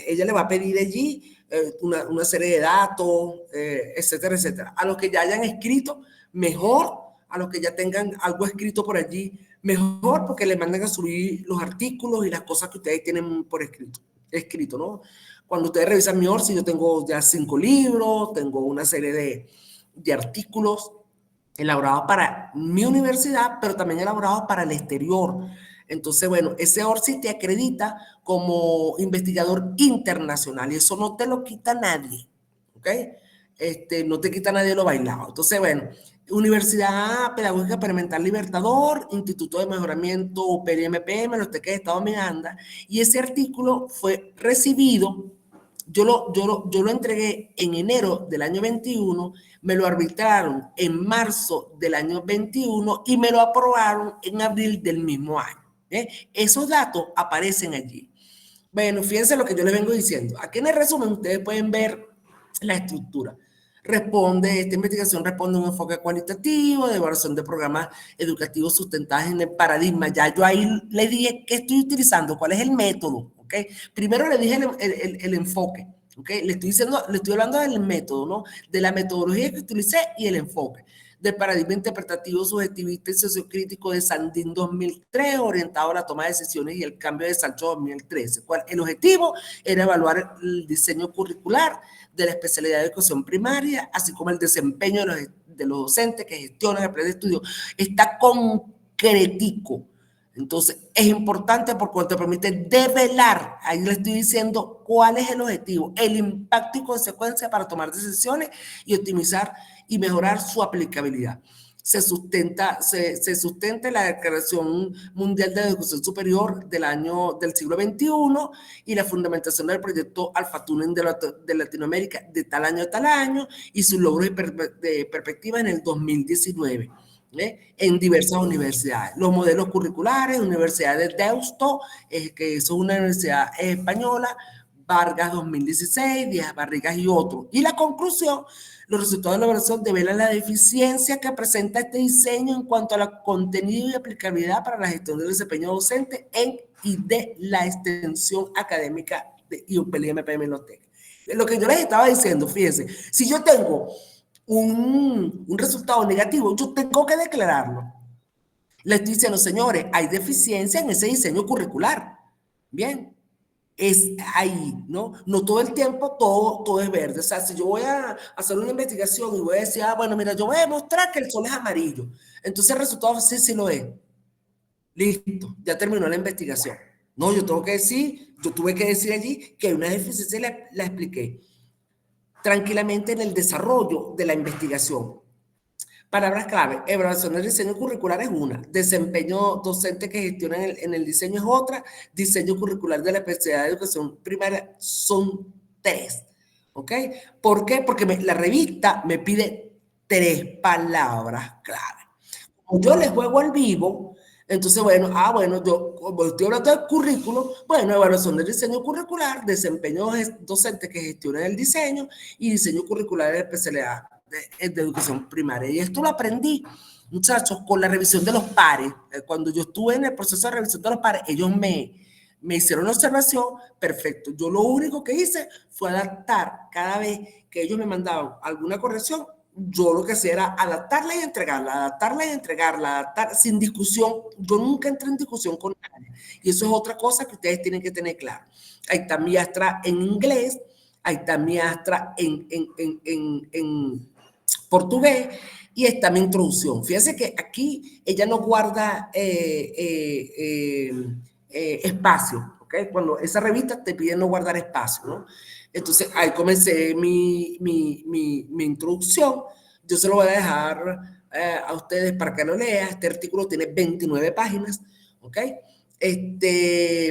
ella le va a pedir allí una serie de datos, etcétera, etcétera. A los que ya hayan escrito, mejor. A los que ya tengan algo escrito por allí, mejor, porque le mandan a subir los artículos y las cosas que ustedes tienen por escrito, ¿no? Cuando ustedes revisan mi ORCI, yo tengo ya 5 libros, tengo una serie de artículos elaborados para mi universidad, pero también elaborados para el exterior. Entonces, bueno, ese ORCI te acredita como investigador internacional y eso no te lo quita nadie, ¿ok? No te quita nadie lo bailado. Entonces, bueno, Universidad Pedagógica Experimental Libertador, Instituto de Mejoramiento PRMPM, Los Teques de Estado Miranda, y ese artículo fue recibido. Yo lo entregué en enero del año 21, me lo arbitraron en marzo del año 21 y me lo aprobaron en abril del mismo año. Esos datos aparecen allí. Bueno, fíjense lo que yo les vengo diciendo. Aquí en el resumen ustedes pueden ver la estructura. Esta investigación responde a un enfoque cualitativo de evaluación de programas educativos sustentados en el paradigma. Ya yo ahí le dije qué estoy utilizando, cuál es el método, ¿ok? Primero le dije el enfoque, ¿ok? Le estoy hablando del método, ¿no? De la metodología que utilicé y el enfoque. Del paradigma interpretativo, subjetivista y sociocrítico de Sandin 2003, orientado a la toma de decisiones y el cambio de Sancho 2013. El objetivo era evaluar el diseño curricular de la especialidad de educación primaria, así como el desempeño de los docentes que gestionan el plan de estudio. Está concretico. Entonces, es importante porque te permite develar, ahí le estoy diciendo cuál es el objetivo, el impacto y consecuencia para tomar decisiones y optimizar y mejorar su aplicabilidad. Se sustenta la Declaración Mundial de Educación Superior del siglo XXI y la fundamentación del proyecto Alpha Tuning de Latinoamérica de tal año a tal año y sus logros de perspectiva en el 2019. En diversas universidades. Los modelos curriculares, Universidad de Deusto, que es una universidad española, Vargas 2016, Díaz Barrigas y otros. Y la conclusión, los resultados de la evaluación develan la deficiencia que presenta este diseño en cuanto a la contenido y aplicabilidad para la gestión del desempeño docente y de la extensión académica y UPL y MPM en los TEC. Lo que yo les estaba diciendo, fíjense, si yo tengo un resultado negativo, yo tengo que declararlo. Le estoy diciendo, señores, hay deficiencia en ese diseño curricular. Bien, es ahí, ¿no? No todo el tiempo todo es verde. O sea, si yo voy a hacer una investigación y voy a decir, bueno, mira, yo voy a demostrar que el sol es amarillo. Entonces el resultado sí lo es. Listo, ya terminó la investigación. No, yo tuve que decir allí que hay una deficiencia y la expliqué tranquilamente en el desarrollo de la investigación. Palabras clave, evaluación del diseño curricular es una, desempeño docente que gestiona en el diseño es otra, diseño curricular de la especialidad de educación primaria son 3, ¿ok? ¿Por qué? Porque la revista me pide 3 palabras clave. Como yo les juego al vivo, entonces, bueno, yo como estoy hablando del currículo, bueno, evaluación del diseño curricular, desempeño docente que gestiona el diseño y diseño curricular de la especialidad de educación primaria. Y esto lo aprendí, muchachos, con la revisión de los pares. Cuando yo estuve en el proceso de revisión de los pares, ellos me hicieron una observación, perfecto. Yo lo único que hice fue adaptar cada vez que ellos me mandaban alguna corrección, yo lo que hacía era adaptarla y entregarla, adaptar sin discusión. Yo nunca entré en discusión con nadie. Y eso es otra cosa que ustedes tienen que tener claro. Ahí está mi Astra en inglés, ahí está mi Astra en portugués y está mi introducción. Fíjense que aquí ella no guarda espacio, ¿ok? Cuando esa revista te pide no guardar espacio, ¿no? Entonces, ahí comencé mi introducción. Yo se lo voy a dejar a ustedes para que lo lean. Este artículo tiene 29 páginas, ¿ok?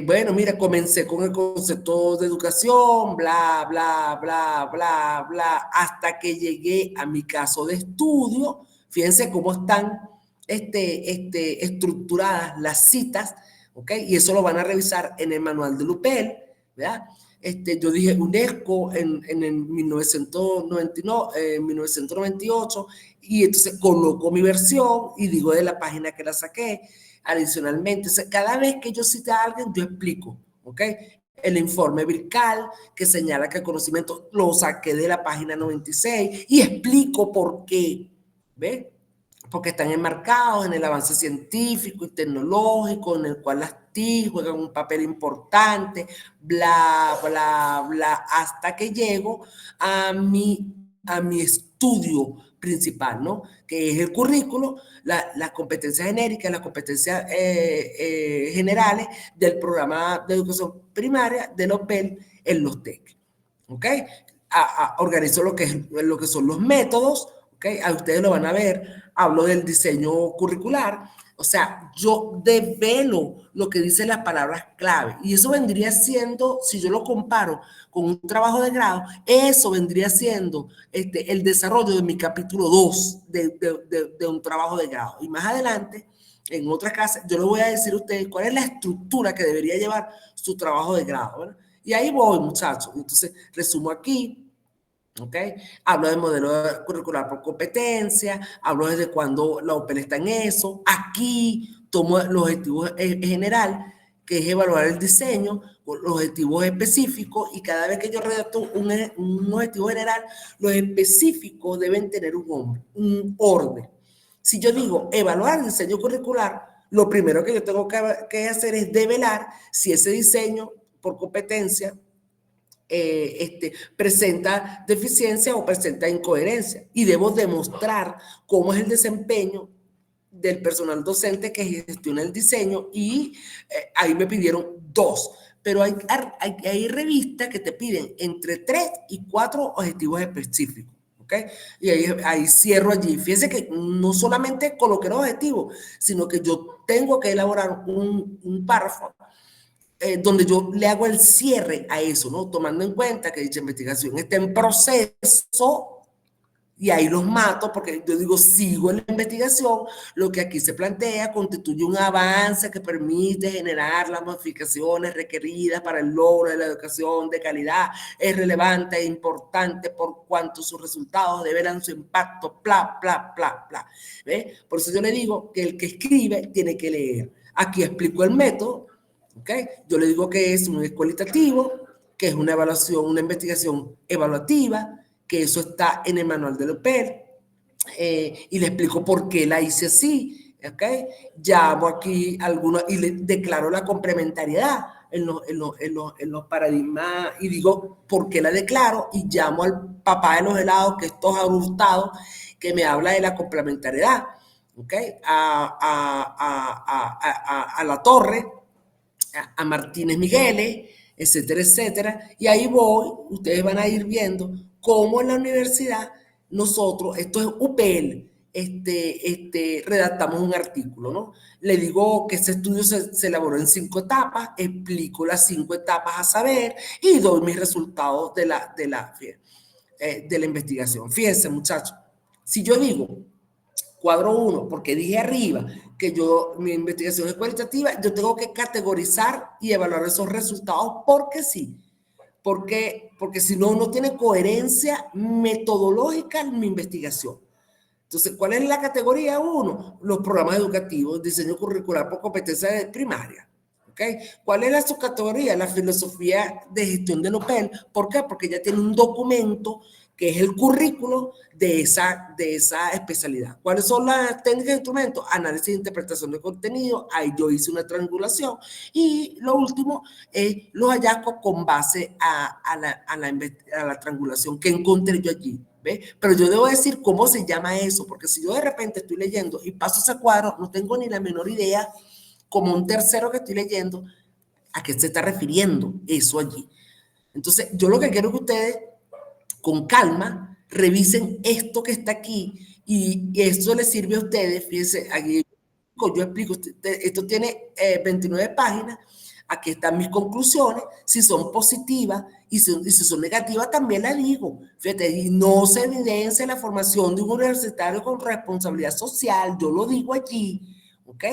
Bueno, mira, comencé con el concepto de educación, bla, bla, bla, bla, bla, hasta que llegué a mi caso de estudio. Fíjense cómo están estructuradas las citas, ¿ok? Y eso lo van a revisar en el manual de UPL, ¿verdad? Yo dije UNESCO en el 1998 y entonces coloco mi versión y digo de la página que la saqué. Adicionalmente, o sea, cada vez que yo cite a alguien, yo explico, ¿ok? El informe Vircal que señala que el conocimiento lo saqué de la página 96 y explico por qué, ¿ves? Porque están enmarcados en el avance científico y tecnológico, en el cual las TIC juegan un papel importante, bla, bla, bla, hasta que llego a mi estudio principal, ¿no? Que es el currículo, las competencias genéricas, las competencias generales del programa de educación primaria de la OPEL en los TEC, ¿ok? Organizo lo que son los métodos, ¿ok? A ustedes lo van a ver, hablo del diseño curricular, o sea, yo develo lo que dicen las palabras clave y eso vendría siendo, si yo lo comparo con un trabajo de grado, eso vendría siendo el desarrollo de mi capítulo 2 de un trabajo de grado. Y más adelante en otra casa, yo les voy a decir a ustedes cuál es la estructura que debería llevar su trabajo de grado, ¿verdad? Y ahí voy, muchachos. Entonces, resumo aquí. ¿Ok? Hablo de modelo curricular por competencia, hablo desde cuando la OPEL está en eso. Aquí tomo los objetivos general, que es evaluar el diseño, los objetivos específicos, y cada vez que yo redacto un objetivo general, los específicos deben tener un orden. Si yo digo evaluar el diseño curricular, lo primero que yo tengo que hacer es develar si ese diseño por competencia presenta deficiencia o presenta incoherencia, y debo demostrar cómo es el desempeño del personal docente que gestiona el diseño, y ahí me pidieron 2, pero hay revistas que te piden entre 3 y 4 objetivos específicos. ¿Okay? Y ahí cierro allí. Fíjense que no solamente coloqué los objetivos, sino que yo tengo que elaborar un párrafo donde yo le hago el cierre a eso, ¿no? Tomando en cuenta que dicha investigación está en proceso, y ahí los mato porque yo digo, sigo en la investigación, lo que aquí se plantea constituye un avance que permite generar las modificaciones requeridas para el logro de la educación de calidad, es relevante e importante por cuanto sus resultados deberán su impacto, bla, bla, bla, bla. ¿Ve? Por eso yo le digo que el que escribe tiene que leer. Aquí explico el método. ¿Okay? Yo le digo que es un cualitativo, que es una evaluación, una investigación evaluativa, que eso está en el manual de la OPEL, y le explico por qué la hice así. ¿Okay? Llamo aquí algunos y le declaro la complementariedad en los paradigmas, y digo por qué la declaro, y llamo al papá de los helados, que es Toja Hurtado, que me habla de la complementariedad. ¿Okay? A La Torre, a Martínez Migueles, etcétera, etcétera. Y ahí voy, ustedes van a ir viendo cómo en la universidad nosotros, esto es UPL, redactamos un artículo, ¿no? Le digo que ese estudio se elaboró en 5 etapas, explico las 5 etapas a saber y doy mis resultados de la investigación. Fíjense, muchachos, si yo digo cuadro 1, porque dije arriba que mi investigación es cualitativa, yo tengo que categorizar y evaluar esos resultados porque sí, porque si no, no tiene coherencia metodológica en mi investigación. Entonces, ¿cuál es la categoría 1? Los programas educativos, diseño curricular por competencia primaria. ¿Okay? ¿Cuál es la subcategoría? La filosofía de gestión del OPEL. ¿Por qué? Porque ya tiene un documento que es el currículo de esa especialidad. ¿Cuáles son las técnicas de instrumentos? Análisis e interpretación de contenido. Ahí yo hice una triangulación. Y lo último es los hallazgos con base a la triangulación que encontré yo allí. ¿Ve? Pero yo debo decir cómo se llama eso, porque si yo de repente estoy leyendo y paso ese cuadro, no tengo ni la menor idea, como un tercero que estoy leyendo, a qué se está refiriendo eso allí. Entonces, yo lo que quiero es que ustedes, con calma, revisen esto que está aquí, y eso les sirve a ustedes. Fíjense, aquí yo explico, esto tiene 29 páginas, aquí están mis conclusiones, si son positivas y si son negativas también las digo. Fíjate, y no se evidencia la formación de un universitario con responsabilidad social, yo lo digo allí, ¿ok?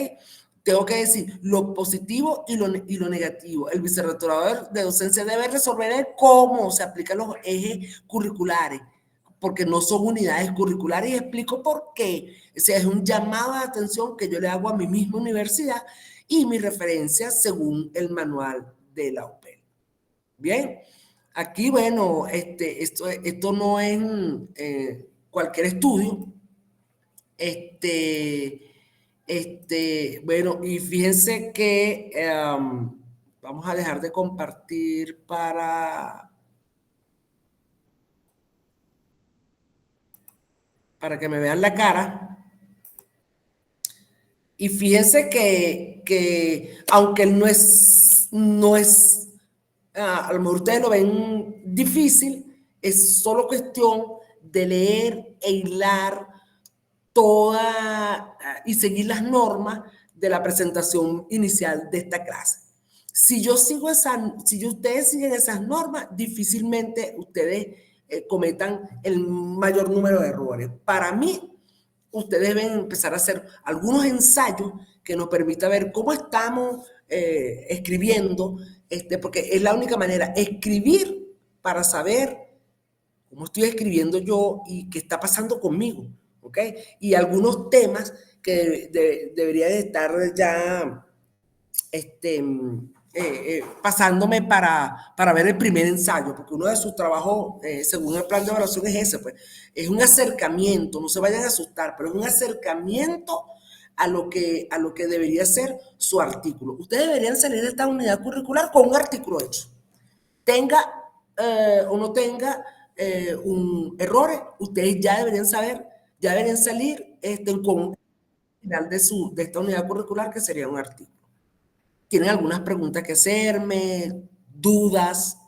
Tengo que decir lo positivo y lo negativo. El vicerrectorado de docencia debe resolver cómo se aplican los ejes curriculares, porque no son unidades curriculares, y explico por qué. O sea, es un llamado de atención que yo le hago a mi misma universidad y mi referencia según el manual de la UPEL. Bien, aquí, bueno, esto no es cualquier estudio. Bueno, y fíjense que vamos a dejar de compartir para que me vean la cara. Y fíjense que aunque no es, a lo mejor ustedes lo ven difícil, es solo cuestión de leer e hilar toda y seguir las normas de la presentación inicial de esta clase. Si ustedes siguen esas normas, difícilmente ustedes cometan el mayor número de errores. Para mí, ustedes deben empezar a hacer algunos ensayos que nos permita ver cómo estamos escribiendo, porque es la única manera, escribir para saber cómo estoy escribiendo yo y qué está pasando conmigo, ¿ok? Y algunos temas que debería de estar ya pasándome para ver el primer ensayo, porque uno de sus trabajos, según el plan de evaluación, es ese, pues, es un acercamiento, no se vayan a asustar, pero es un acercamiento a lo que debería ser su artículo. Ustedes deberían salir de esta unidad curricular con un artículo hecho. Tenga o no tenga un errores, ustedes ya deberían saber, ya deberían salir con el final de esta unidad curricular, que sería un artículo. ¿Tienen algunas preguntas que hacerme? ¿Dudas?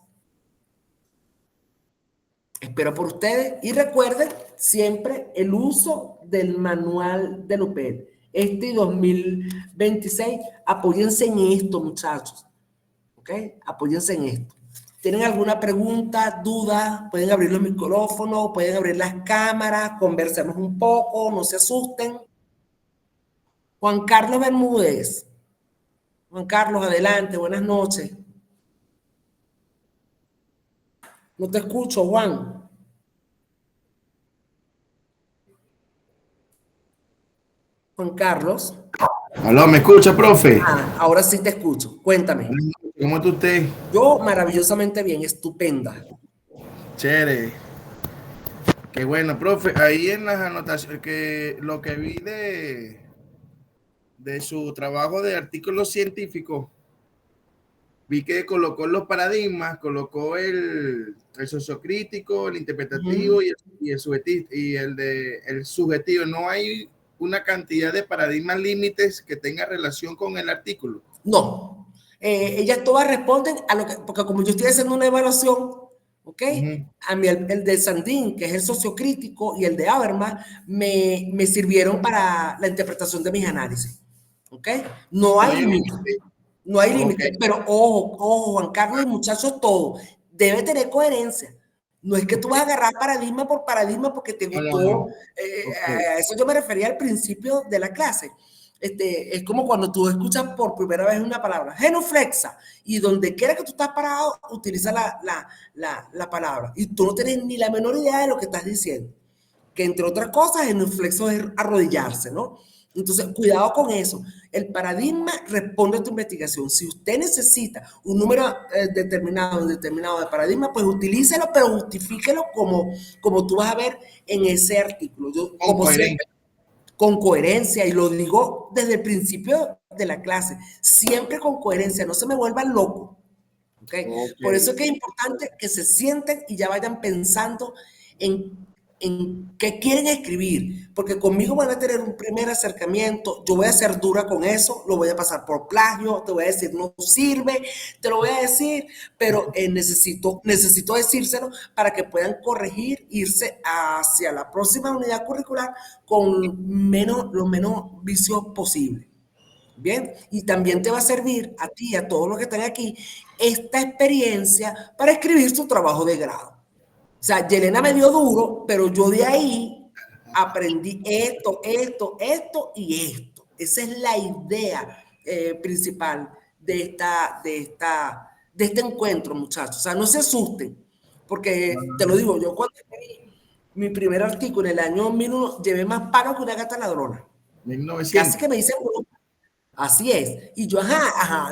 Espero por ustedes. Y recuerden siempre el uso del manual de UPED. 2026, apóyense en esto, muchachos. ¿Ok? Apóyense en esto. ¿Tienen alguna pregunta, duda? Pueden abrir los micrófonos, pueden abrir las cámaras, conversemos un poco, no se asusten. Juan Carlos Bermúdez. Juan Carlos, adelante, buenas noches. No te escucho, Juan. Juan Carlos. Aló, ¿me escucha, profe? Ahora sí te escucho. Cuéntame. ¿Cómo está usted? Yo maravillosamente bien, estupenda. Chévere. Qué bueno, profe. Ahí en las anotaciones, que lo que vi de su trabajo de artículo científico, vi que colocó los paradigmas, colocó el sociocrítico, el interpretativo y el subjetivo. No hay una cantidad de paradigmas límites que tenga relación con el artículo. No. Ellas todas responden a lo que, porque como yo estoy haciendo una evaluación, ¿ok? A mí el de Sandin, que es el sociocrítico, y el de Habermas, me sirvieron para la interpretación de mis análisis. ¿Ok? No hay límite. No hay límite. Pero ojo, Juan Carlos y muchachos, todo debe tener coherencia. No es que tú vas a agarrar paradigma por paradigma porque te gustó. A eso yo me refería al principio de la clase. Es como cuando tú escuchas por primera vez una palabra, genuflexa, y donde quiera que tú estás parado, utiliza la palabra. Y tú no tienes ni la menor idea de lo que estás diciendo. Que entre otras cosas, genuflexo es arrodillarse, ¿no? Entonces, cuidado con eso. El paradigma responde a tu investigación. Si usted necesita un número determinado de paradigma, pues utilícelo, pero justifíquelo como tú vas a ver en ese artículo. Yo, como siempre, con coherencia, y lo digo desde el principio de la clase, siempre con coherencia, no se me vuelvan locos. ¿Okay? Por eso es que es importante que se sienten y ya vayan pensando en qué quieren escribir, porque conmigo van a tener un primer acercamiento, yo voy a ser dura con eso, lo voy a pasar por plagio, te voy a decir no sirve, te lo voy a decir, pero necesito decírselo para que puedan corregir, irse hacia la próxima unidad curricular con los menos vicios posibles. Bien, y también te va a servir a ti y a todos los que están aquí esta experiencia para escribir su trabajo de grado. O sea, Yelena me dio duro, pero yo de ahí aprendí esto y esto. Esa es la idea principal de este encuentro, muchachos. O sea, no se asusten, porque te lo digo, yo cuando escribí mi primer artículo en el año 2001, llevé más paro que una gata ladrona. 1900. Casi que me dicen, así es. Y yo,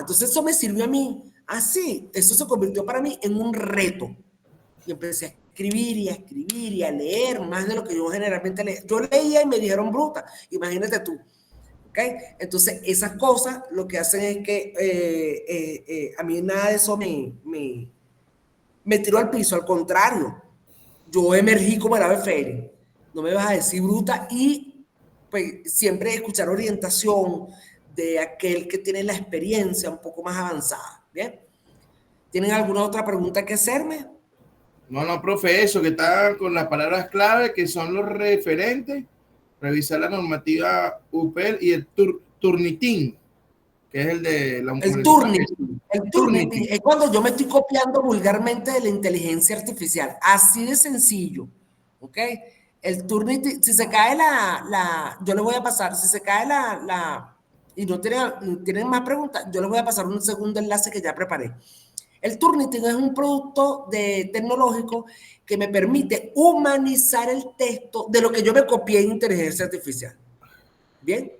entonces eso me sirvió a mí. Así, eso se convirtió para mí en un reto. Y empecé a escribir y a escribir y a leer más de lo que yo generalmente leía. Yo leía y me dijeron bruta, imagínate tú. ¿Ok? Entonces, esas cosas lo que hacen es que a mí nada de eso me tiró al piso, al contrario. Yo emergí como el ave fénix. No me vas a decir bruta, y pues siempre escuchar orientación de aquel que tiene la experiencia un poco más avanzada. ¿Bien? ¿Tienen alguna otra pregunta que hacerme? No, profe, eso que está con las palabras clave que son los referentes, revisar la normativa UPEL y el Turnitin, que es el de la El municipalidad. Turnitin es cuando yo me estoy copiando vulgarmente de la inteligencia artificial, así de sencillo, ¿ok? El Turnitin, si se cae yo le voy a pasar, si se cae y no tienen más preguntas, yo les voy a pasar un segundo enlace que ya preparé. El Turnitin es un producto tecnológico que me permite humanizar el texto de lo que yo me copié en inteligencia artificial. ¿Bien?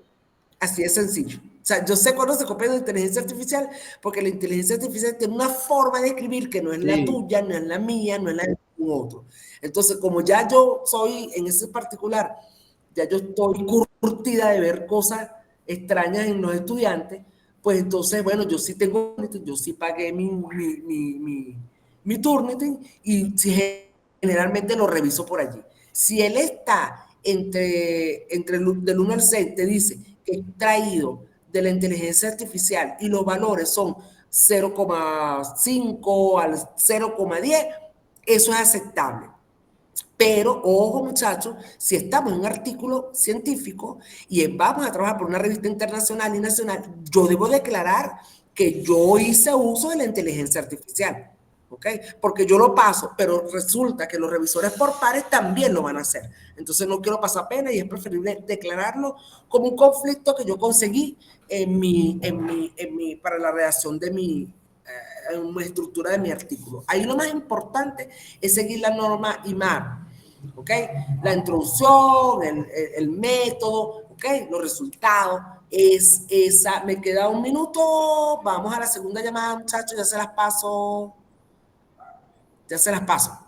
Así es sencillo. O sea, yo sé cuándo se copia de inteligencia artificial porque la inteligencia artificial tiene una forma de escribir que no es la tuya, no es la mía, no es la de ningún otro. Entonces, como ya yo soy en ese particular, ya yo estoy curtida de ver cosas extrañas en los estudiantes, pues entonces, bueno, yo sí tengo, yo sí pagué mi Turnitin y generalmente lo reviso por allí. Si él está del 1 al 6, te dice que es traído de la inteligencia artificial y los valores son 0,5 al 0,10, eso es aceptable. Pero, ojo muchachos, si estamos en un artículo científico y vamos a trabajar por una revista internacional y nacional, yo debo declarar que yo hice uso de la inteligencia artificial, ¿ok? Porque yo lo paso, pero resulta que los revisores por pares también lo van a hacer. Entonces no quiero pasar pena y es preferible declararlo como un conflicto que yo conseguí para la redacción de mi estructura de mi artículo. Ahí lo más importante es seguir la norma IMAR. ¿Ok? La introducción, el método, ¿ok? Los resultados, es esa. Me queda un minuto, vamos a la segunda llamada, muchachos, ya se las paso. Ya se las paso.